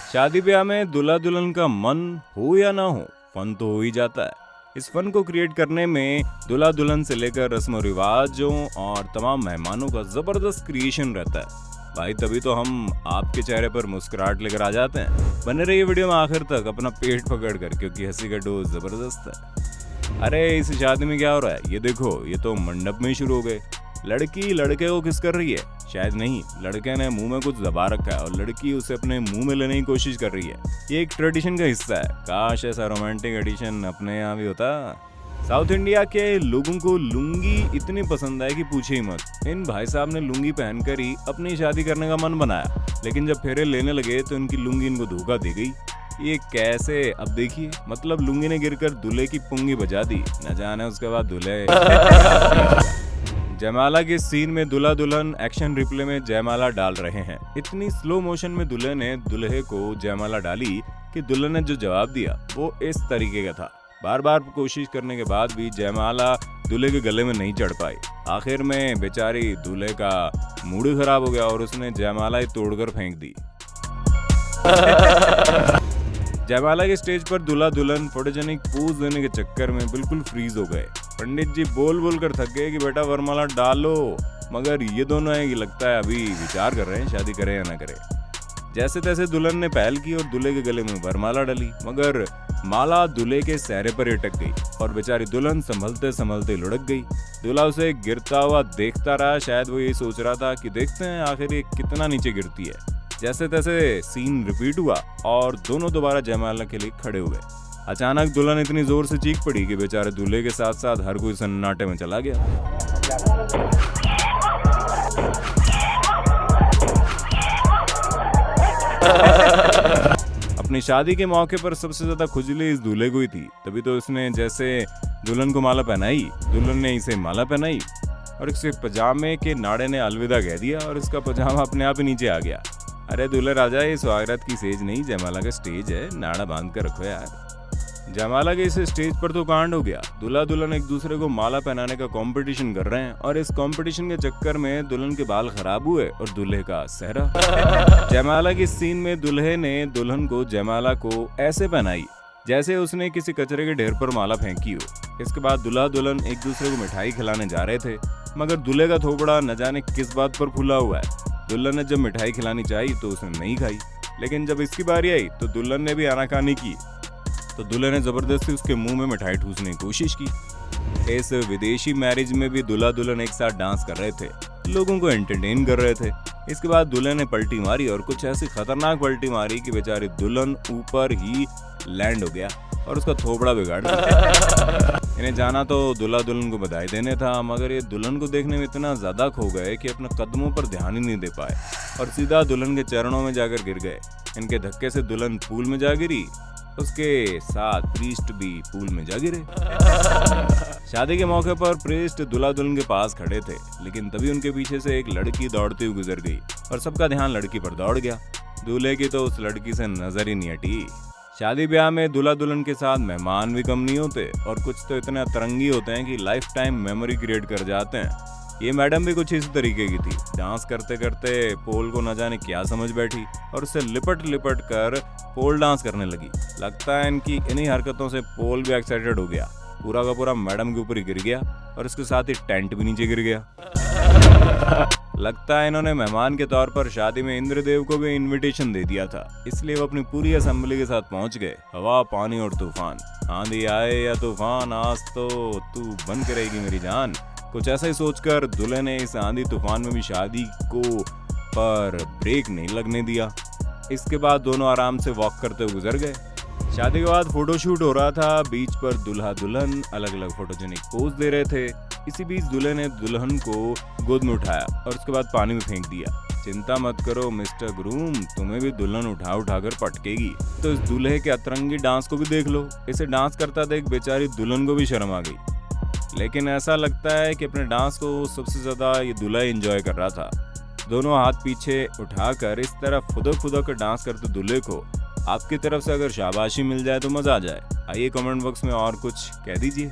शादी ब्याह में दूल्हा दुल्हन का मन हो या ना हो, फन तो हो ही जाता है। इस फन को क्रिएट करने में दूल्हा दुल्हन से लेकर रस्म रिवाजों और तमाम मेहमानों का जबरदस्त क्रिएशन रहता है भाई, तभी तो हम आपके चेहरे पर मुस्कुराहट लेकर आ जाते हैं। बने रहिए वीडियो में आखिर तक अपना पेट पकड़ कर, क्योंकि हंसी का डोज जबरदस्त है। अरे इस शादी में क्या हो रहा है, ये देखो, ये तो मंडप में ही शुरू हो गए। लड़की लड़के को किस कर रही है, शायद नहीं, लड़के ने मुंह में कुछ दबा रखा है और लड़की उसे अपने मुंह में लेने की कोशिश कर रही है। ये एक ट्रेडिशन का हिस्सा है। काश ऐसा रोमांटिक एडिशन अपने यहाँ भी होता। साउथ इंडिया के लोगों को लुंगी इतनी पसंद है कि पूछे ही मत। इन भाई साहब ने लुंगी पहनकर ही अपनी शादी करने का मन बनाया, लेकिन जब फेरे लेने लगे तो इनकी लुंगी इनको धोखा दे गई। ये कैसे, अब देखिए, मतलब लुंगी ने गिरकर दूल्हे की पुंगी बजा दी, न जाने उसके बाद दूल्हे जयमाला के सीन में दूल्हा दुल्हन एक्शन रिप्ले में जयमाला डाल रहे हैं। इतनी स्लो मोशन में दूल्हे ने दूल्हे को जयमाला डाली कि दूल्हे ने जो जवाब दिया वो इस तरीके का था। बार बार कोशिश करने के बाद भी जयमाला दूल्हे के गले में नहीं चढ़ पाई। आखिर में बेचारी दूल्हे का मूड खराब हो गया और उसने जयमाला ही तोड़कर फेंक दी। जयमाला के स्टेज पर दूल्हा दुल्हन फोटोजेनिक पोज देने के चक्कर में बिल्कुल फ्रीज हो गए। पंडित जी बोल बोल कर थक गए कि बेटा वरमाला डालो, मगर ये दोनों है कि लगता है अभी विचार कर रहे हैं शादी करें या ना करें। जैसे तैसे दुल्हन ने पहल की और दूल्हे के गले में वरमाला डाली, मगर माला दूल्हे के सहरे पर अटक गई और बेचारी दुल्हन संभलते संभलते लुढ़क गई। दूल्हा उसे गिरता हुआ देखता रहा, शायद वो ये सोच रहा था कि देखते हैं आखिर ये कितना नीचे गिरती है। जैसे तैसे सीन रिपीट हुआ और दोनों दोबारा जयमाला के लिए खड़े हुए। अचानक दुल्हन इतनी जोर से चीख पड़ी कि बेचारे दूल्हे के साथ साथ हर कोई सन्नाटे में चला गया। अपनी शादी के मौके पर सबसे ज्यादा खुजली इस दूल्हे को ही थी, तभी तो इसने जैसे दुल्हन को माला पहनाई, दुल्हन ने इसे माला पहनाई और इसके पजामे के नाड़े ने अलविदा कह दिया और इसका पजामा अपने आप ही नीचे आ गया। अरे दूल्हे राजा, ये स्वागत की सेज नहीं, जयमाला का स्टेज है, नाड़ा बांध कर रखो यार। जयमाला के इस स्टेज पर तो कांड हो गया। दूल्हा दुल्हन एक दूसरे को माला पहनाने का कंपटीशन कर रहे हैं और इस कंपटीशन के चक्कर में दुल्हन के बाल खराब हुए और दूल्हे का सेहरा। जयमाला की सीन में दूल्हे ने दुल्हन को जयमाला को ऐसे पहनाई जैसे उसने किसी कचरे के ढेर पर माला फेंकी हो। इसके बाद दूल्हा दुल्हन एक दूसरे को मिठाई खिलाने जा रहे थे, मगर दूल्हे का थोबड़ा न जाने किस बात पर फूला हुआ है। दुल्हन ने जब मिठाई खिलानी चाहिए तो उसने नहीं खाई, लेकिन जब इसकी बारी आई तो दुल्हन ने भी आनाकानी की, तो दूल्हे ने जबरदस्ती उसके मुंह में मिठाई ठूसने की कोशिश की। इस विदेशी मैरिज में भी दूल्हा दुल्हन एक साथ डांस कर रहे थे, लोगों को एंटरटेन कर रहे थे। इसके बाद दूल्हे ने पलटी मारी और कुछ ऐसी खतरनाक पलटी मारी कि बेचारी दुल्हन ऊपर ही लैंड हो गया और उसका थोबड़ा बिगाड़ दिया। इन्हें जाना तो दूल्हा दुल्हन को बधाई देने था, मगर ये दुल्हन को देखने में इतना ज्यादा खो गए कि अपने कदमों पर ध्यान ही नहीं दे पाए और सीधा दुल्हन के चरणों में जाकर गिर गए। इनके धक्के से दुल्हन पूल में जा गिरी, उसके साथ प्रीस्ट भी पूल में जा गिरे। शादी के मौके पर प्रीस्ट दूल्हा दुल्हन के पास खड़े थे, लेकिन तभी उनके पीछे से एक लड़की दौड़ती हुई गुजर गई और सबका ध्यान लड़की पर दौड़ गया। दूल्हे की तो उस लड़की से नजर ही नहीं हटी। शादी ब्याह में दूल्हा दुल्हन के साथ मेहमान भी कम नहीं होते और कुछ तो इतने अतरंगी होते हैं कि लाइफ टाइम मेमोरी क्रिएट कर जाते हैं। ये मैडम भी कुछ इस तरीके की थी। डांस करते करते पोल को न जाने क्या समझ बैठी और उससे लिपट लिपट कर पोल डांस करने लगी। लगता है इनकी इन्हीं हरकतों से पोल भी एक्साइटेड हो गया, पूरा का पूरा मैडम के ऊपर ही गिर गया और इसके साथ ही टेंट भी नीचे गिर गया। लगता है इन्होंने मेहमान के तौर पर शादी में इंद्रदेव को भी इनविटेशन दे दिया था, इसलिए वो अपनी पूरी असेंबली के साथ पहुंच गए। हवा, पानी और तूफान, आंधी आए या तूफान, आज तो तू बन के रहेगी मेरी जान। कुछ ऐसा ही सोचकर दूल्हे ने इस आंधी तूफान में भी शादी को पर ब्रेक नहीं लगने दिया। इसके बाद दोनों आराम से वॉक करते हुए गुजर गए। शादी के बाद फोटोशूट हो रहा था, बीच पर दूल्हा दुल्हन अलग अलग फोटोजेनिक पोज दे रहे थे। इसी बीच दूल्हे ने दुल्हन को गोद में उठाया और उसके बाद पानी में फेंक दिया। चिंता मत करो मिस्टर ग्रूम, तुम्हें भी दुल्हन उठा उठा कर पटकेगी। तो इस दूल्हे के अतरंगी डांस को भी देख लो। इसे डांस करता देख बेचारी दुल्हन को भी शर्म आ गई, लेकिन ऐसा लगता है कि अपने डांस को सबसे ज्यादा ये दूल्हा एंजॉय कर रहा था। दोनों हाथ पीछे उठाकर इस तरह फुदक फुदक कर डांस करते दूल्हे को आपकी तरफ से अगर शाबाशी मिल जाए तो मजा आ जाए। आइए कमेंट बॉक्स में और कुछ कह दीजिए।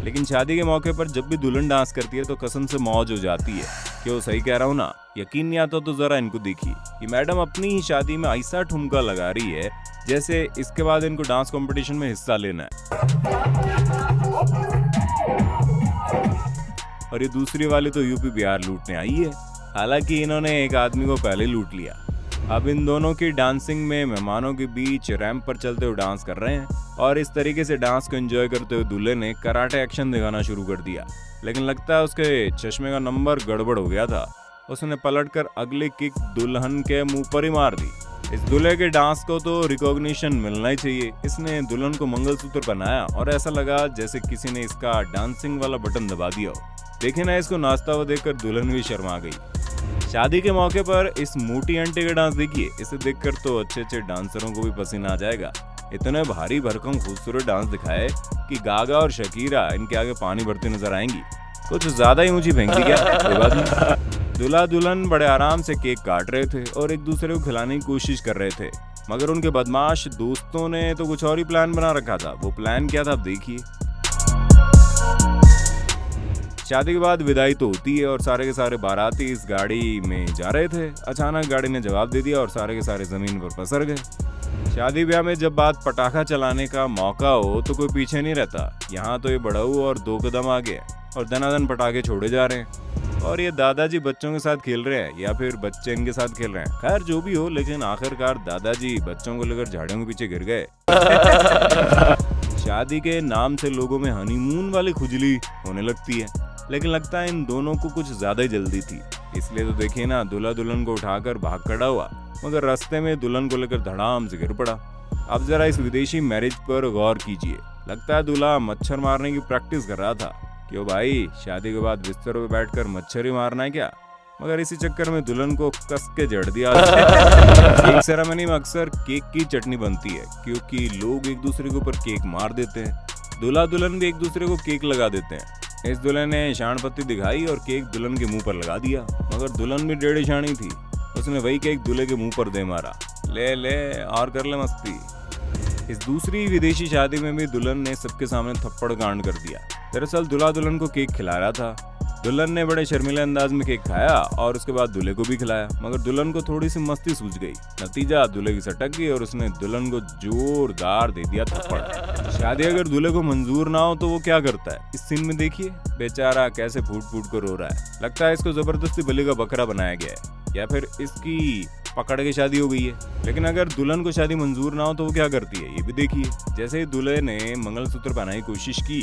लेकिन लेकिन शादी के मौके पर जब भी दुल्हन डांस करती है तो कसम से मौज हो जाती है। क्यों, सही कह रहा हूँ ना? यकीन नहीं आता तो जरा इनको देखिए, ये मैडम अपनी ही शादी में ऐसा ठुमका लगा रही है जैसे इसके बाद इनको डांस कंपटीशन में हिस्सा लेना है। और ये दूसरी वाली तो यूपी बिहार लूटने आई है। हालांकि इन्होंने एक आदमी को पहले लूट लिया। अब इन दोनों की डांसिंग में मेहमानों के बीच रैंप पर चलते हुए डांस कर रहे हैं और इस तरीके से डांस को एंजॉय करते हुए दूल्हे ने कराटे एक्शन दिखाना शुरू कर दिया। लेकिन लगता है उसके चश्मे का नंबर गड़बड़ हो गया था। उसने पलटकर अगली किक दुल्हन के मुंह पर ही मार दी। इस दूल्हे के डांस को तो रिकॉग्निशन मिलना ही चाहिए। इसने दुल्हन को मंगलसूत्र पहनाया और ऐसा लगा जैसे किसी ने इसका डांसिंग वाला बटन दबा दिया हो। देखे ना, इसको नाचता हुआ देखकर दुल्हन भी शर्मा गई। शादी के मौके पर इस मोटी आंटी का डांस देखिए, इसे देखकर तो अच्छे अच्छे डांसरों को भी पसीना आ जाएगा। इतने भारी भरकम खूबसूरत डांस दिखाए कि गागा और शकीरा इनके आगे पानी भरती नजर आएंगी। कुछ ज्यादा ही ऊंची फेंक दी क्या? कोई बात नहीं। दूल्हा दुल्हन बड़े आराम से केक काट रहे थे और एक दूसरे को खिलाने की कोशिश कर रहे थे, मगर उनके बदमाश दोस्तों ने तो कुछ और ही प्लान बना रखा था। वो प्लान क्या था, आप देखिए। शादी के बाद विदाई तो होती है और सारे के सारे बाराती इस गाड़ी में जा रहे थे। अचानक गाड़ी ने जवाब दे दिया और सारे के सारे जमीन पर पसर गए। शादी ब्याह में जब बात पटाखा चलाने का मौका हो तो कोई पीछे नहीं रहता। यहाँ तो ये बड़ाऊ और 2 कदम आगे और दनादन पटाखे छोड़े जा रहे हैं और ये दादाजी बच्चों के साथ खेल रहे हैं या फिर बच्चे इनके साथ खेल रहे हैं। खैर जो भी हो, लेकिन आखिरकार दादाजी बच्चों को लेकर झाड़ियों के पीछे गिर गए। शादी के नाम से लोगों में हनीमून वाली खुजली होने लगती है, लेकिन लगता है इन दोनों को कुछ ज्यादा ही जल्दी थी। इसलिए तो देखिए ना, दूल्हा दुल्हन को उठाकर भाग खड़ा हुआ, मगर रास्ते में दुल्हन को लेकर धड़ाम से गिर पड़ा। अब जरा इस विदेशी मैरिज पर गौर कीजिए। लगता है दूल्हा मच्छर मारने की प्रैक्टिस कर रहा था। क्यों भाई, शादी के बाद बिस्तर पे बैठकर मच्छर ही मारना है क्या? मगर इसी चक्कर में दुल्हन को कस के जड़ दिया। एक सेरेमनी में अक्सर केक की चटनी बनती है क्योंकि लोग एक दूसरे के ऊपर केक मार देते हैं। दूल्हा दुल्हन भी एक दूसरे को केक लगा देते हैं। इस दुल्हन ने शान पत्ती दिखाई और केक दुल्हन के मुंह पर लगा दिया, मगर दुल्हन भी डेढ़ी शानी थी। उसने वही केक दूल्हे के मुंह पर दे मारा। ले ले और कर ले मस्ती। इस दूसरी विदेशी शादी में भी दुल्हन ने सबके सामने थप्पड़ कांड कर दिया। दरअसल दूल्हा दुल्हन को केक खिला रहा था। दुल्हन ने बड़े शर्मीले अंदाज में केक खाया और उसके बाद दूल्हे को भी खिलाया, मगर दुल्हन को थोड़ी सी मस्ती सूझ गई। नतीजा, दूल्हे की सटक गई और उसने दुल्हन को जोरदार दे दिया थप्पड़। शादी अगर दूल्हे को मंजूर ना हो तो वो क्या करता है, इस सीन में देखिए। बेचारा कैसे फूट फूट कर रो रहा है। लगता है इसको जबरदस्ती बलि का बकरा बनाया गया है या फिर इसकी पकड़ के शादी हो गई है। लेकिन अगर दुल्हन को शादी मंजूर ना हो तो वो क्या करती है, ये भी देखिए। जैसे ही दूल्हे ने मंगलसूत्र पहनाने की कोशिश की,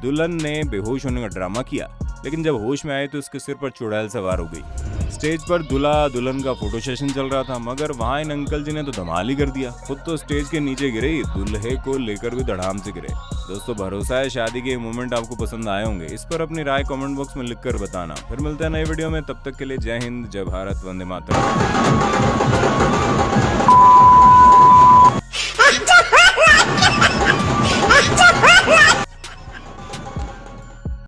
दुल्हन ने बेहोश होने का ड्रामा किया, लेकिन जब होश में आए तो उसके सिर पर चुड़ैल सवार हो गई। स्टेज पर दूल्हा दुल्हन का फोटो सेशन चल रहा था, मगर वहाँ इन अंकल जी ने तो धमाल ही कर दिया। खुद तो स्टेज के नीचे गिरे, दूल्हे को लेकर भी धड़ाम से गिरे। दोस्तों, भरोसा है शादी के मोमेंट आपको पसंद आए होंगे। इस पर अपनी राय कमेंट बॉक्स में लिखकर बताना। फिर मिलते हैं नए वीडियो में, तब तक के लिए जय हिंद, जय भारत, वंदे मातरम।